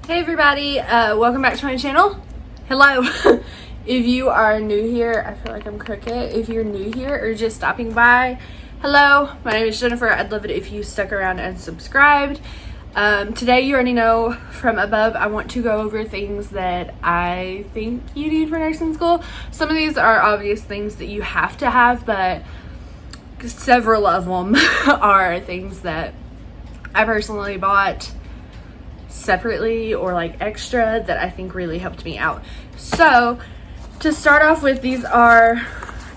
Hey everybody, welcome back to my channel. Hello. If you are new here, I feel like I'm crooked. If you're new here or just stopping by, hello, my name is Jennifer. I'd love it if you stuck around and subscribed. Today, you already know from above, I want to go over things that I think you need for nursing school. Some of these are obvious things that you have to have, but several of them are things that I personally bought separately or like extra that I think really helped me out. So to start off with, these are,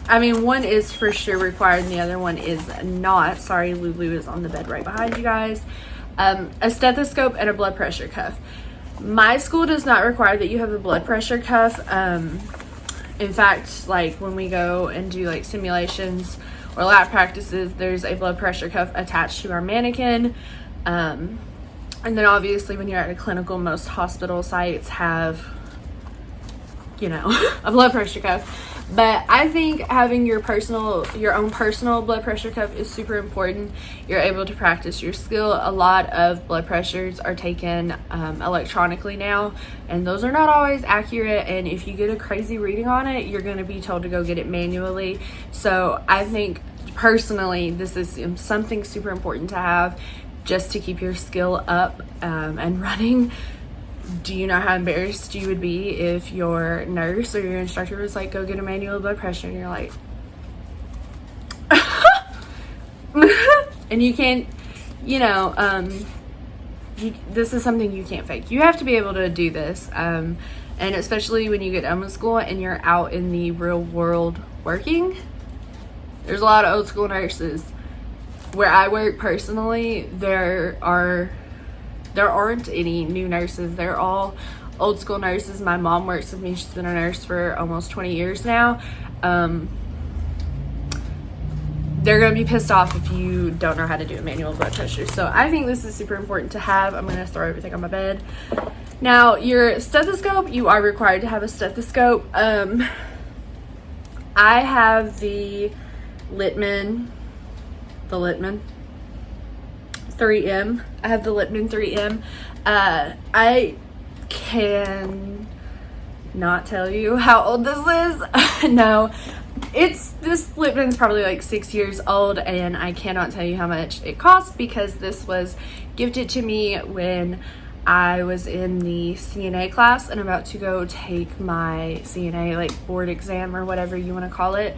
one is for sure required and the other one is not. Sorry, Lulu is on the bed right behind you guys. A stethoscope and a blood pressure cuff. My school does not require that you have a blood pressure cuff. In fact, like when we go and do like simulations or lab practices, there's a blood pressure cuff attached to our mannequin. And then obviously when you're at a clinical, most hospital sites have, a blood pressure cuff. But I think having your own personal blood pressure cuff is super important. You're able to practice your skill. A lot of blood pressures are taken electronically now, and those are not always accurate. And if you get a crazy reading on it, you're going to be told to go get it manually. So I think personally, this is something super important to have, just to keep your skill up and running. Do you know how embarrassed you would be if your nurse or your instructor was like, go get a manual blood pressure, and you're like, and you can't, this is something you can't fake. You have to be able to do this. And especially when you get done with school and you're out in the real world working, there's a lot of old school nurses. Where I work personally, there aren't any new nurses. They're all old school nurses. My mom works with me. She's been a nurse for almost 20 years now. They're going to be pissed off if you don't know how to do a manual blood pressure. So I think this is super important to have. I'm going to throw everything on my bed. Now, your stethoscope, you are required to have a stethoscope. I have the Littmann 3M. I have the Littmann 3M. I can not tell you how old this is. No, this Littmann's probably like 6 years old, and I cannot tell you how much it costs because this was gifted to me when I was in the CNA class and about to go take my CNA like board exam or whatever you want to call it.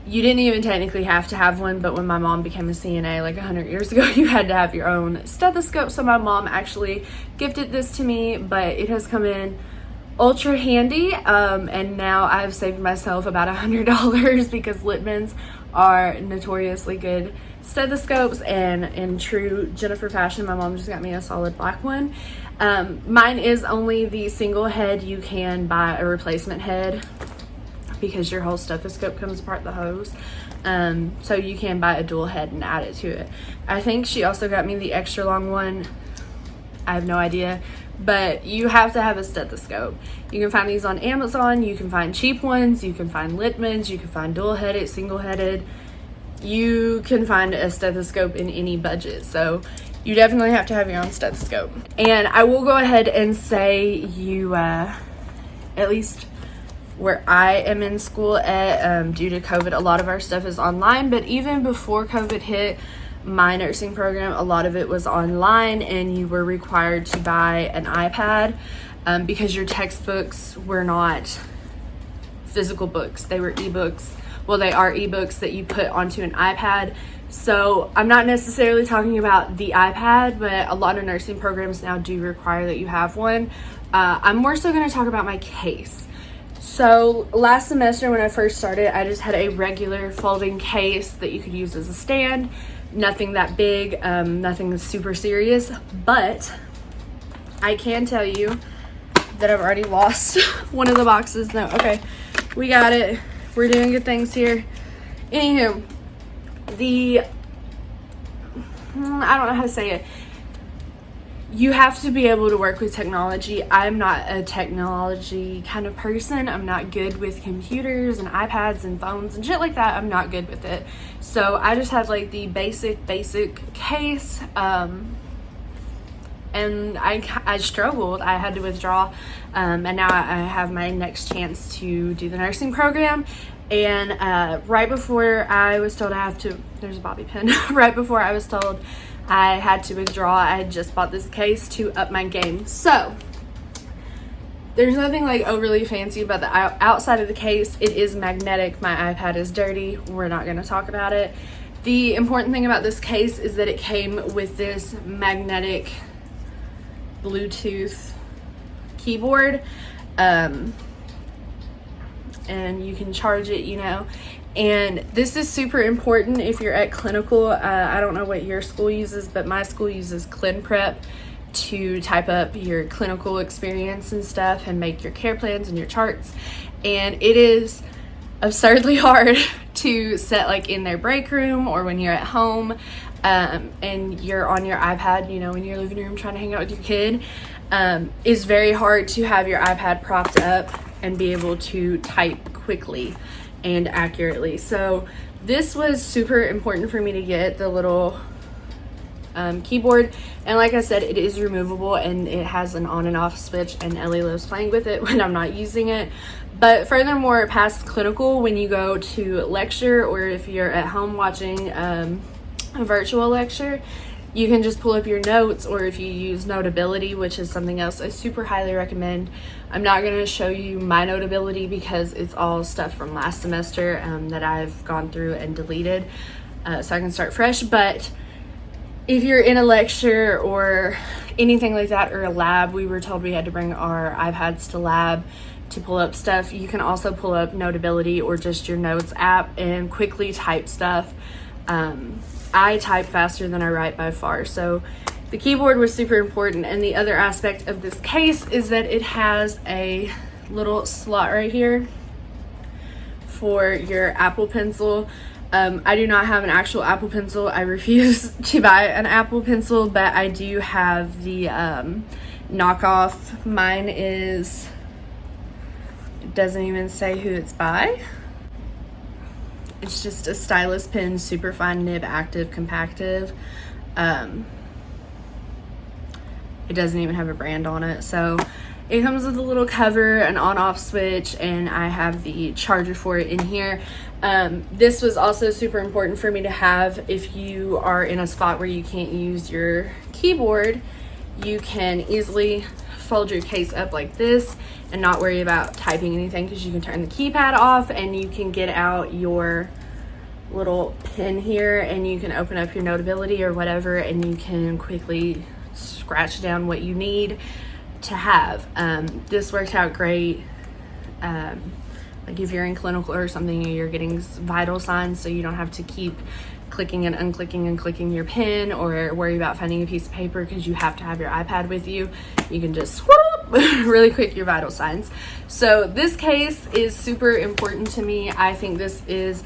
You didn't even technically have to have one, but when my mom became a CNA like 100 years ago, you had to have your own stethoscope. So my mom actually gifted this to me, but it has come in ultra handy. And now I've saved myself about $100 because Littmann's are notoriously good stethoscopes, and in true Jennifer fashion, my mom just got me a solid black one. Mine is only the single head. You can buy a replacement head because your whole stethoscope comes apart the hose. So you can buy a dual head and add it to it. I think she also got me the extra long one. I have no idea, but you have to have a stethoscope. You can find these on Amazon. You can find cheap ones. You can find Littmann's. You can find dual-headed, single-headed. You can find a stethoscope in any budget. So you definitely have to have your own stethoscope. And I will go ahead and say you, at least where I am in school at, due to COVID, a lot of our stuff is online. But even before COVID hit, my nursing program, a lot of it was online, and you were required to buy an iPad because your textbooks were not physical books. They were ebooks. Well, they are ebooks that you put onto an iPad. So I'm not necessarily talking about the iPad, but a lot of nursing programs now do require that you have one. I'm more so going to talk about my case. So last semester when I first started, I just had a regular folding case that you could use as a stand. Nothing that big, nothing super serious, but I can tell you that I've already lost one of the boxes. No, okay, we got it. We're doing good things here. Anywho, I don't know how to say it. You have to be able to work with technology. I'm not a technology kind of person. I'm not good with computers and iPads and phones and shit like that. I'm not good with it. So I just had like the basic case. and I struggled. I had to withdraw, and now I have my next chance to do the nursing program. And right before I was told I have to, there's a bobby pin. Right before I was told I had to withdraw, I had just bought this case to up my game. So there's nothing like overly fancy about the outside of the case. It is magnetic. My iPad is dirty. We're not going to talk about it. The important thing about this case is that it came with this magnetic Bluetooth keyboard, and you can charge it, you know. And this is super important if you're at clinical. I don't know what your school uses, but my school uses ClinPrep to type up your clinical experience and stuff and make your care plans and your charts. And it is absurdly hard to set like in their break room or when you're at home, and you're on your iPad, you know, in your living room trying to hang out with your kid. It's very hard to have your iPad propped up and be able to type quickly and accurately. So this was super important for me to get the little keyboard, and like I said, it is removable and it has an on and off switch, and Ellie loves playing with it when I'm not using it. But furthermore, past clinical, when you go to lecture or if you're at home watching a virtual lecture, you can just pull up your notes, or if you use Notability, which is something else I super highly recommend. I'm not going to show you my Notability because it's all stuff from last semester that I've gone through and deleted, so I can start fresh. But if you're in a lecture or anything like that, or a lab, we were told we had to bring our iPads to lab to pull up stuff. You can also pull up Notability or just your notes app and quickly type stuff. I type faster than I write by far, so the keyboard was super important. And the other aspect of this case is that it has a little slot right here for your Apple Pencil. I do not have an actual Apple Pencil. I refuse to buy an Apple Pencil, but I do have the knockoff. Mine is, it doesn't even say who it's by. It's just a stylus pen, super fine nib, active, compactive. It doesn't even have a brand on it. So it comes with a little cover, an on-off switch, and I have the charger for it in here. This was also super important for me to have. If you are in a spot where you can't use your keyboard, you can easily fold your case up like this and not worry about typing anything, because you can turn the keypad off and you can get out your little pen here and you can open up your Notability or whatever, and you can quickly scratch down what you need to have. This worked out great. Like if you're in clinical or something and you're getting vital signs, so you don't have to keep clicking and unclicking and clicking your pen, or worry about finding a piece of paper because you have to have your iPad with you. You can just whoop, really quick your vital signs. So this case is super important to me. I think this is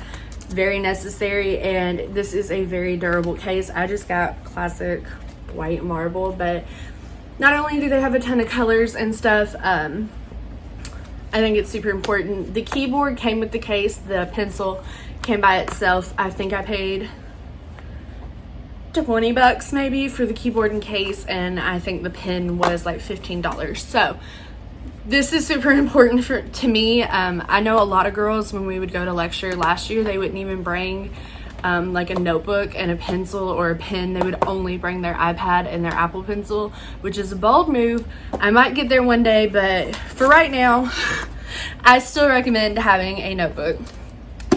very necessary, and this is a very durable case. I just got classic white marble, but not only do they have a ton of colors and stuff, I think it's super important. The keyboard came with the case. The pencil came by itself. I think I paid $20 maybe for the keyboard and case, and I think the pen was like $15. So this is super important to me. I know a lot of girls, when we would go to lecture last year, they wouldn't even bring like a notebook and a pencil or a pen. They would only bring their iPad and their Apple Pencil, which is a bold move. I might get there one day, but for right now, I still recommend having a notebook.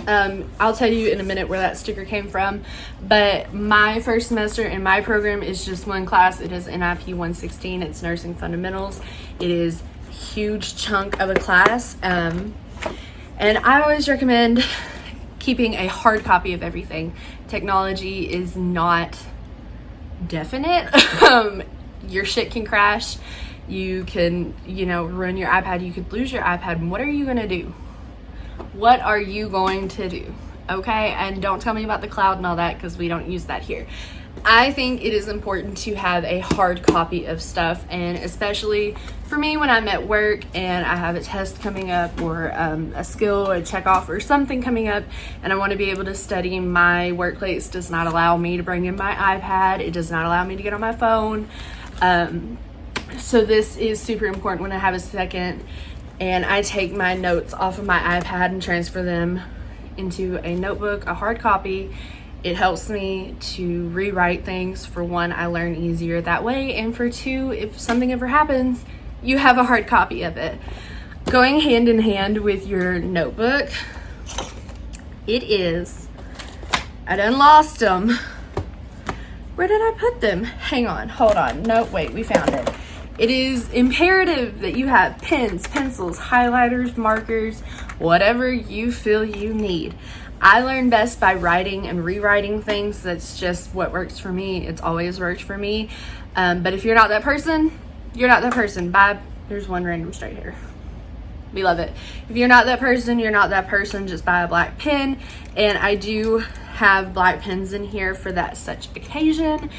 I'll tell you in a minute where that sticker came from, but my first semester in my program is just one class. It is NIP 116. It's Nursing Fundamentals. It is a huge chunk of a class, and I always recommend keeping a hard copy of everything. Technology is not definite. Your shit can crash. You can, ruin your iPad. You could lose your iPad. What are you gonna do? What are you going to do? Okay, and don't tell me about the cloud and all that, because we don't use that here. I think it is important to have a hard copy of stuff, and especially for me when I'm at work and I have a test coming up, or a skill or a check off or something coming up, and I want to be able to study. My workplace does not allow me to bring in my iPad. It does not allow me to get on my phone. So this is super important when I have a second and I take my notes off of my iPad and transfer them into a notebook, a hard copy. It helps me to rewrite things. For one, I learn easier that way, and for two, if something ever happens, you have a hard copy of it. Going hand in hand with your notebook, it is, I done lost them. Where did I put them? Hang on, hold on. No, wait, we found it. It is imperative that you have pens, pencils, highlighters, markers, whatever you feel you need. I learn best by writing and rewriting things. That's just what works for me. It's always worked for me. But if you're not that person, you're not that person. Bye. There's one random straight hair. We love it. If you're not that person, you're not that person. Just buy a black pen. And I do have black pens in here for that such occasion.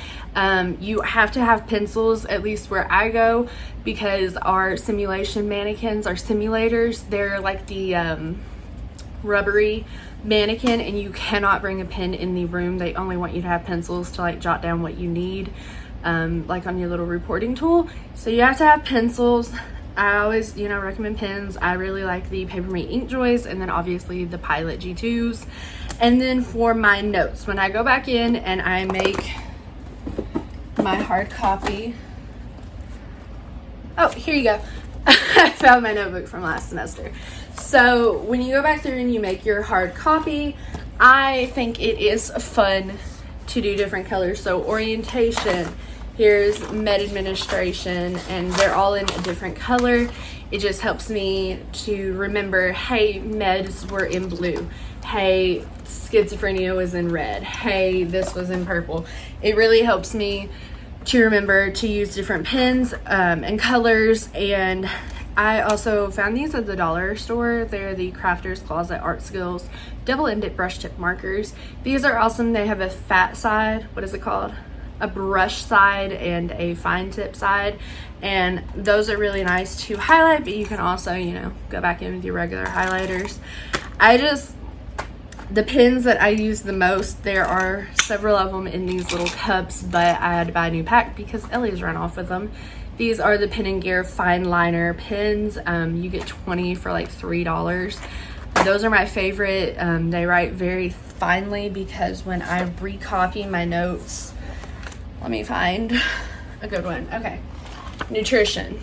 You have to have pencils, at least where I go, because our simulation mannequins, our simulators, they're like the rubbery mannequin, and you cannot bring a pen in the room. They only want you to have pencils to like jot down what you need, like on your little reporting tool. So you have to have pencils. I always, recommend pens. I really like the Paper Mate InkJoys, and then obviously the Pilot G2s. And then for my notes, when I go back in and I make my hard copy, oh, here you go. I found my notebook from last semester. So when you go back through and you make your hard copy, I think it is fun to do different colors. So orientation, here's med administration, and they're all in a different color. It just helps me to remember, hey, meds were in blue. Hey, schizophrenia was in red. Hey, this was in purple. It really helps me to remember to use different pens and colors. And I also found these at the dollar store. They're the Crafter's Closet Art Skills double-ended brush tip markers. These are awesome. They have a fat side, what is it called? A brush side and a fine tip side, and those are really nice to highlight, but you can also, go back in with your regular highlighters. The pens that I use the most, there are several of them in these little cups, but I had to buy a new pack because Ellie's run off with them. These are the Pen & Gear Fine Liner pens. You get 20 for like $3. Those are my favorite. They write very finely, because when I recopy my notes, let me find a good one. Okay, nutrition.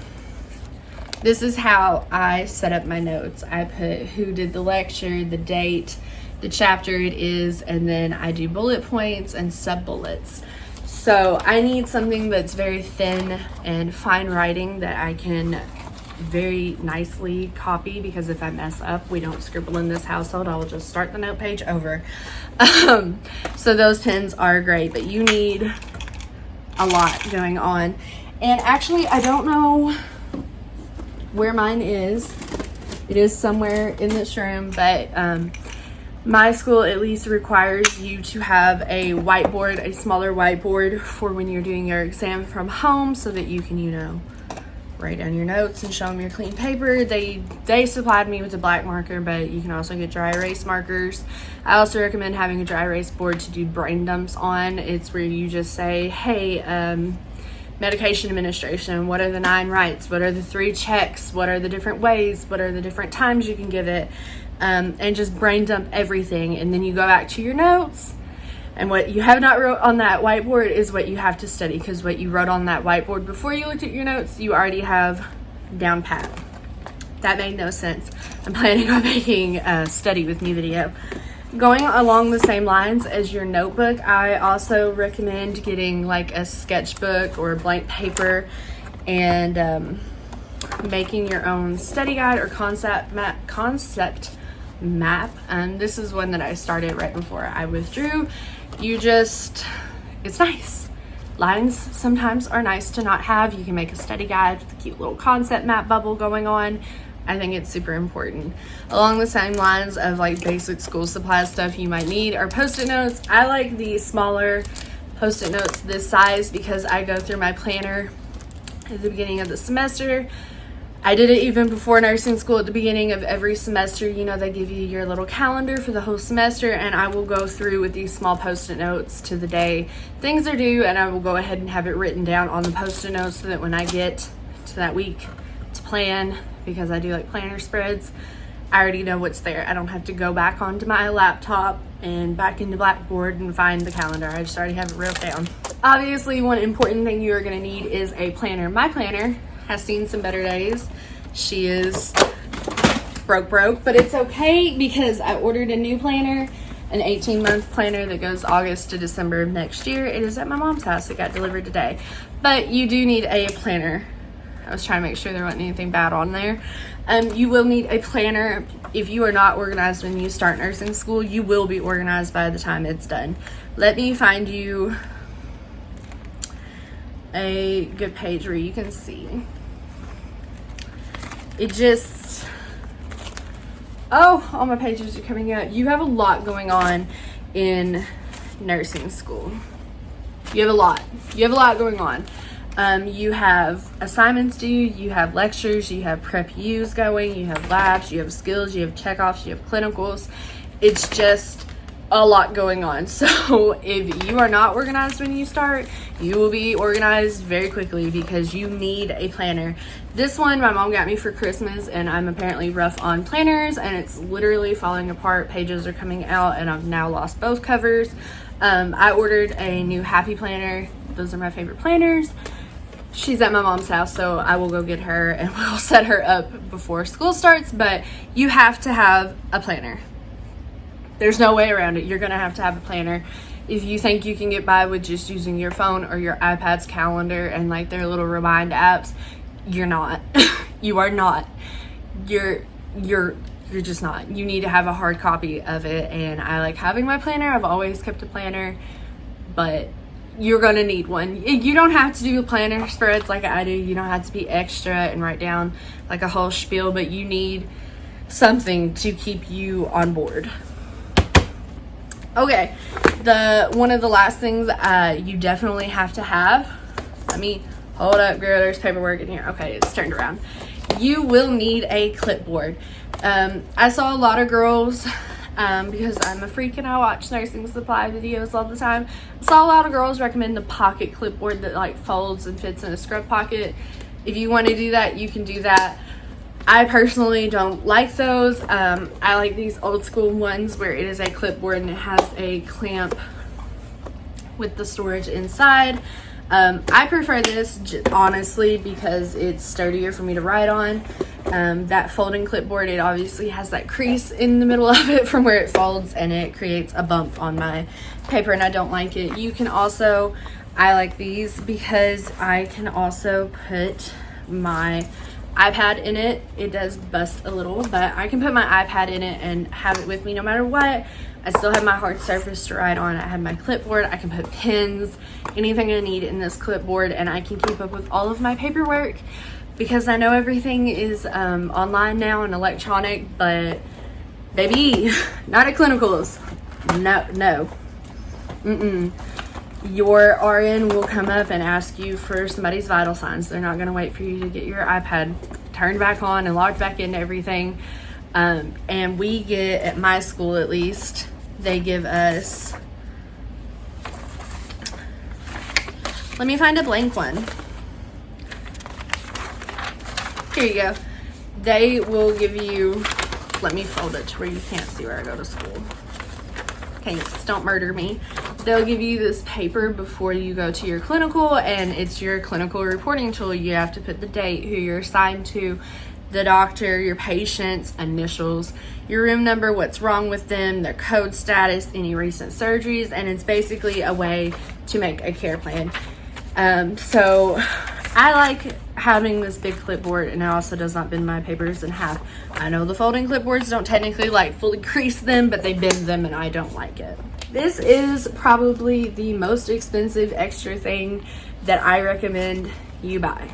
This is how I set up my notes. I put who did the lecture, the date, the chapter it is, and then I do bullet points and sub-bullets. So I need something that's very thin and fine writing that I can very nicely copy, because if I mess up, we don't scribble in this household. I will just start the note page over. So those pens are great, but you need a lot going on. And actually, I don't know where mine is. It is somewhere in this room, but my school at least requires you to have a whiteboard, a smaller whiteboard, for when you're doing your exam from home, so that you can, write down your notes and show them your clean paper. They supplied me with a black marker, but you can also get dry erase markers. I also recommend having a dry erase board to do brain dumps on. It's where you just say, hey, medication administration, what are the 9 rights? What are the 3 checks? What are the different ways? What are the different times you can give it? And just brain dump everything. And then you go back to your notes, and what you have not wrote on that whiteboard is what you have to study, because what you wrote on that whiteboard before you looked at your notes, you already have down pat. That made no sense. I'm planning on making a study with me video. Going along the same lines as your notebook, I also recommend getting like a sketchbook or a blank paper and making your own study guide or concept map. This is one that I started right before I withdrew. It's nice. Lines sometimes are nice to not have. You can make a study guide with a cute little concept map bubble going on. I think it's super important. Along the same lines of like basic school supply stuff you might need are Post-it notes. I like the smaller Post-it notes this size because I go through my planner at the beginning of the semester. I did it even before nursing school. At the beginning of every semester, you know, they give you your little calendar for the whole semester, and I will go through with these small post-it notes to the day things are due, and I will go ahead and have it written down on the post-it notes so that when I get to that week to plan, because I do like planner spreads, I already know what's there. I don't have to go back onto my laptop and back into Blackboard and find the calendar. I just already have it wrote down. Obviously, one important thing you are going to need is a planner. My planner has seen some better days. She is broke, but it's okay because I ordered a new planner, an 18-month planner that goes August to December of next year. It is at my mom's house. It got delivered today. But you do need a planner. I was trying to make sure there wasn't anything bad on there. You will need a planner. If you are not organized when you start nursing school, you will be organized by the time it's done. Let me find you a good page where you can see. It just, oh, all my pages are coming up. You have a lot going on in nursing school. You have a lot going on. You have assignments due, you have lectures, you have prep U's going, you have labs, you have skills, you have checkoffs, you have clinicals. It's just a lot going on. So if you are not organized when you start, you will be organized very quickly because you need a planner. This one my mom got me for Christmas, and I'm apparently rough on planners, and it's literally falling apart. Pages are coming out, and I've now lost both covers. I ordered a new Happy Planner. Those are my favorite planners. She's at my mom's house, so I will go get her and we'll set her up before school starts. But you have to have a planner. There's no way around it. You're gonna have to have a planner. If you think you can get by with just using your phone or your iPad's calendar and like their little remind apps, you're not. You are not. You're just not. You need to have a hard copy of it, and I like having my planner. I've always kept a planner, but you're gonna need one. You don't have to do planner spreads like I do. You don't have to be extra and write down like a whole spiel, but you need something to keep you on board. Okay, one of the last things you definitely have to have, let me hold up, girl, there's paperwork in here. Okay, it's turned around. You will need a clipboard. I saw a lot of girls, because I'm a freak and I watch nursing supply videos all the time, I saw a lot of girls recommend the pocket clipboard that like folds and fits in a scrub pocket. If you want to do that, you can do that. I personally don't like those. I like these old school ones where it is a clipboard and it has a clamp with the storage inside. I prefer this honestly because it's sturdier for me to write on. That folding clipboard, it obviously has that crease in the middle of it from where it folds, and it creates a bump on my paper, and I don't like it. You can also, I like these because I can also put my iPad in it. It does bust a little, but I can put my iPad in it and have it with me no matter what. I still have my hard surface to write on. I have my clipboard. I can put pens, anything I need in this clipboard, and I can keep up with all of my paperwork because I know everything is online now and electronic, but baby, not at clinicals. No. Your RN will come up and ask you for somebody's vital signs. They're not going to wait for you to get your iPad turned back on and logged back into everything. And we get, at my school at least, they give us, let me find a blank one. Here you go. They will give you, let me fold it to where you can't see where I go to school. Thanks, don't murder me. They'll give you this paper before you go to your clinical, and it's your clinical reporting tool. You have to put the date, who you're assigned to, the doctor, your patient's initials, your room number, what's wrong with them, their code status, any recent surgeries, and it's basically a way to make a care plan. So I like having this big clipboard, and it also does not bend my papers in half. I know the folding clipboards don't technically like fully crease them, but they bend them, and I don't like it. This is probably the most expensive extra thing that I recommend you buy.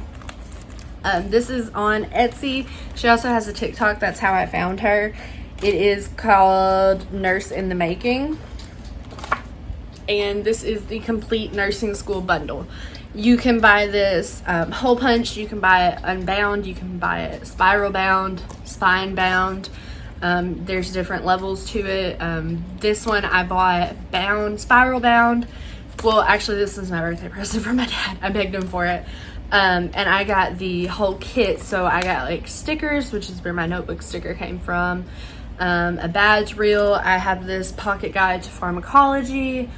This is on Etsy. She also has a TikTok. That's how I found her. It is called Nurse in the Making. And this is the complete nursing school bundle. You can buy this hole punch, you can buy it unbound, you can buy it spiral bound, spine bound. There's different levels to it. This one I bought bound, spiral bound. Well, actually, this is my birthday present from my dad. I begged him for it. And I got the whole kit. So I got like stickers, which is where my notebook sticker came from. A badge reel. I have this pocket guide to pharmacology.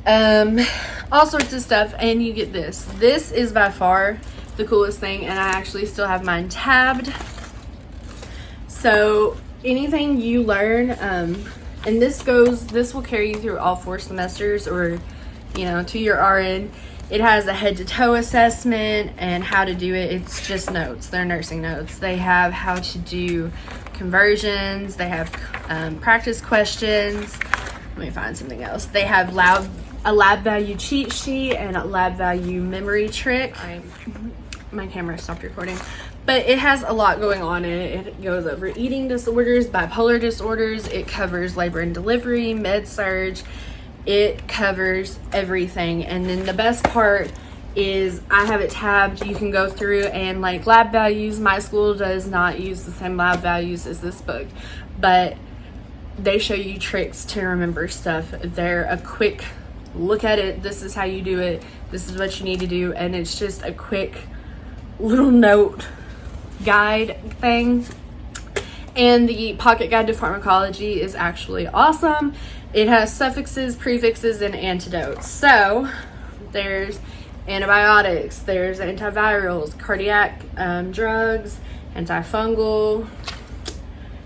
All sorts of stuff. And you get this. This is by far the coolest thing. And I actually still have mine tabbed. So anything you learn, and this will carry you through all 4 semesters, or to your RN. It has a head to toe assessment and how to do it. It's just notes. They're nursing notes. They have how to do conversions. They have practice questions. Let me find something else. They have a lab value cheat sheet and a lab value memory trick. My camera stopped recording. But it has a lot going on in it. It goes over eating disorders, bipolar disorders. It covers labor and delivery, med surg. It covers everything. And then the best part is I have it tabbed. You can go through and like lab values. My school does not use the same lab values as this book, but they show you tricks to remember stuff. They're a quick look at it. This is how you do it. This is what you need to do. And it's just a quick little note guide thing. And the pocket guide to pharmacology is actually awesome. It has suffixes, prefixes, and antidotes. So there's antibiotics, there's antivirals, cardiac drugs, antifungal,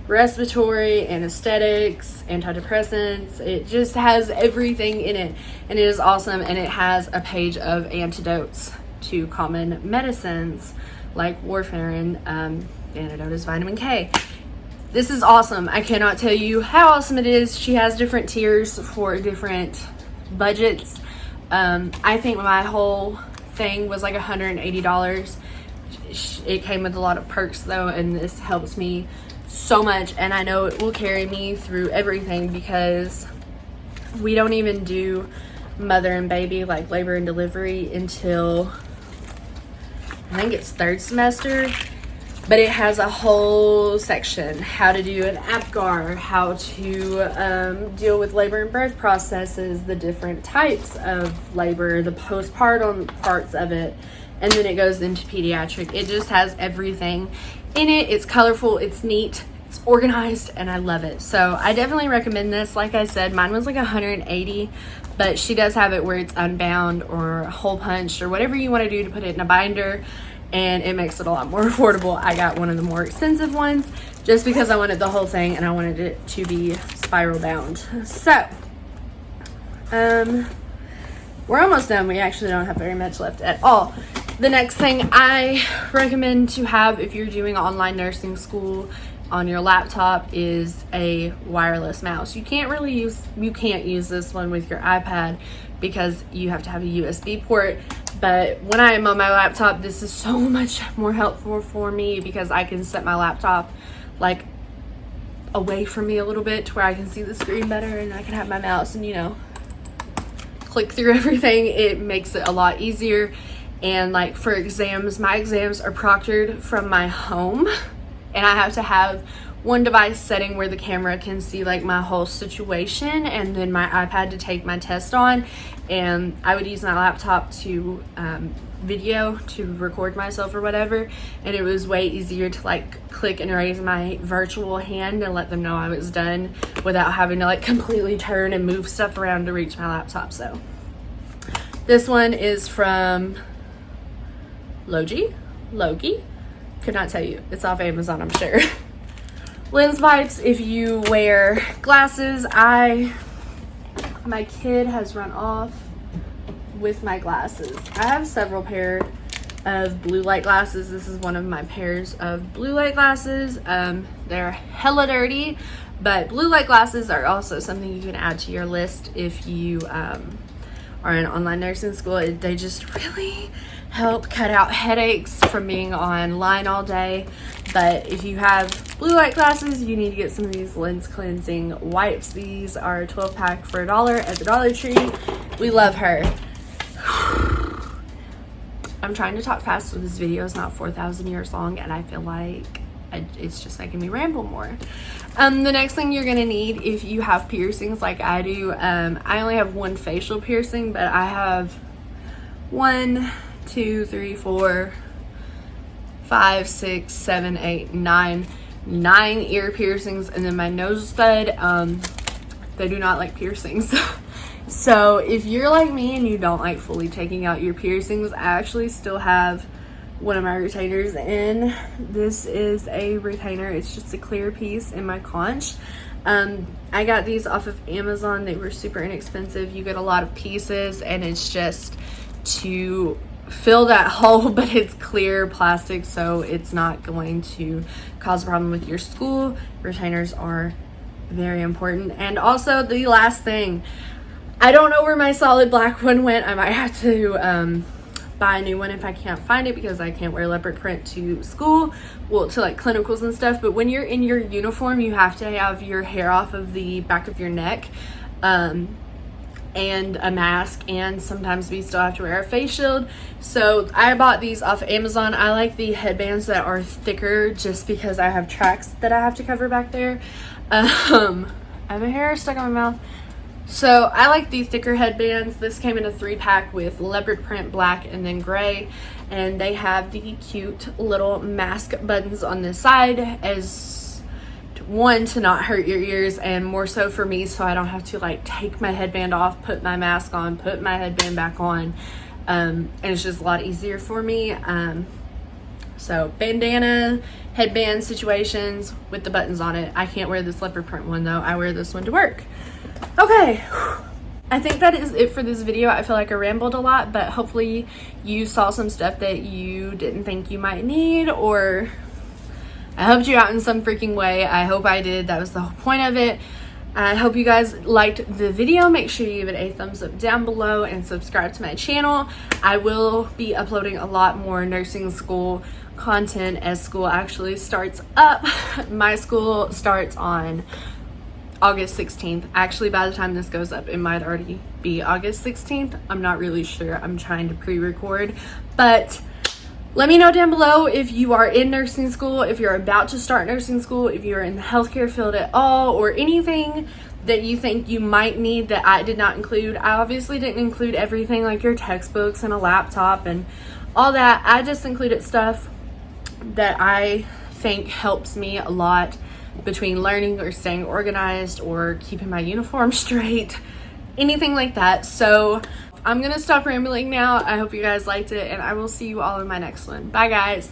respiratory, anesthetics, antidepressants. It just has everything in it, and it is awesome. And it has a page of antidotes to common medicines like warfarin. The antidote is vitamin K. This is awesome. I cannot tell you how awesome it is. She has different tiers for different budgets. I think my whole thing was like $180. It came with a lot of perks though, and this helps me so much. And I know it will carry me through everything, because we don't even do mother and baby, like labor and delivery, until I think it's 3rd semester. But it has a whole section, how to do an APGAR, how to deal with labor and birth processes, the different types of labor, the postpartum parts of it, and then it goes into pediatric. It just has everything in it. It's colorful, it's neat, it's organized, and I love it. So I definitely recommend this. Like I said, mine was like $180, but she does have it where it's unbound or hole punched or whatever you want to do to put it in a binder. And it makes it a lot more affordable. I got one of the more expensive ones just because I wanted the whole thing and I wanted it to be spiral bound. So, we're almost done. We actually don't have very much left at all. The next thing I recommend to have if you're doing online nursing school on your laptop is a wireless mouse. You can't use this one with your iPad because you have to have a USB port. But when I am on my laptop, this is so much more helpful for me because I can set my laptop like away from me a little bit to where I can see the screen better, and I can have my mouse and click through everything. It makes it a lot easier. And like for exams, my exams are proctored from my home, and I have to have one device setting where the camera can see like my whole situation, and then my iPad to take my test on. And I would use my laptop to video to record myself or whatever, and it was way easier to like click and raise my virtual hand and let them know I was done without having to like completely turn and move stuff around to reach my laptop. So this one is from Logi, could not tell you. It's off Amazon, I'm sure. Lens wipes if you wear glasses. My kid has run off with my glasses. I have several pair of blue light glasses. This is one of my pairs of blue light glasses. They're hella dirty, but blue light glasses are also something you can add to your list if you are in online nursing school. They just really help cut out headaches from being online all day. But if you have blue light glasses, you need to get some of these lens cleansing wipes. These are a 12-pack for $1 at the Dollar Tree. We love her. I'm trying to talk fast so this video is not 4,000 years long, and I feel like it's just making me ramble more. The next thing you're gonna need if you have piercings like I do, I only have one facial piercing, but I have 1, 2, 3, 4, 5, 6, 7, 8, 9 ear piercings, and then my nose stud. They do not like piercings. So if you're like me and you don't like fully taking out your piercings, I actually still have one of my retainers in. This is a retainer. It's just a clear piece in my conch. I got these off of Amazon. They were super inexpensive. You get a lot of pieces, and it's just to fill that hole, but it's clear plastic, so it's not going to cause a problem with your school. Retainers are very important. And also, the last thing, I don't know where my solid black one went. I might have to buy a new one if I can't find it, because I can't wear leopard print to school, well, to like clinicals and stuff. But when you're in your uniform, you have to have your hair off of the back of your neck, and a mask, and sometimes we still have to wear a face shield. So I bought these off Amazon. I like the headbands that are thicker just because I have tracks that I have to cover back there. I have a hair stuck on my mouth. So I like these thicker headbands. This came in a 3-pack with leopard print, black, and then gray. And they have the cute little mask buttons on this side, as one, to not hurt your ears, and more so for me so I don't have to like take my headband off, put my mask on, put my headband back on. And it's just a lot easier for me. So bandana, headband situations with the buttons on it. I can't wear this leopard print one though. I wear this one to work. Okay, I think that is it for this video. I feel like I rambled a lot, but hopefully you saw some stuff that you didn't think you might need, or I helped you out in some freaking way. I hope I did. That was the whole point of it. I hope you guys liked the video. Make sure you give it a thumbs up down below and subscribe to my channel. I will be uploading a lot more nursing school content as school actually starts up. My school starts on August 16th. Actually, by the time this goes up, it might already be August 16th. I'm not really sure. I'm trying to pre-record, but let me know down below if you are in nursing school, if you're about to start nursing school, if you're in the healthcare field at all, or anything that you think you might need that I did not include. I obviously didn't include everything, like your textbooks and a laptop and all that. I just included stuff that I think helps me a lot between learning or staying organized or keeping my uniform straight, anything like that. So I'm gonna stop rambling now. I hope you guys liked it, and I will see you all in my next one. Bye guys.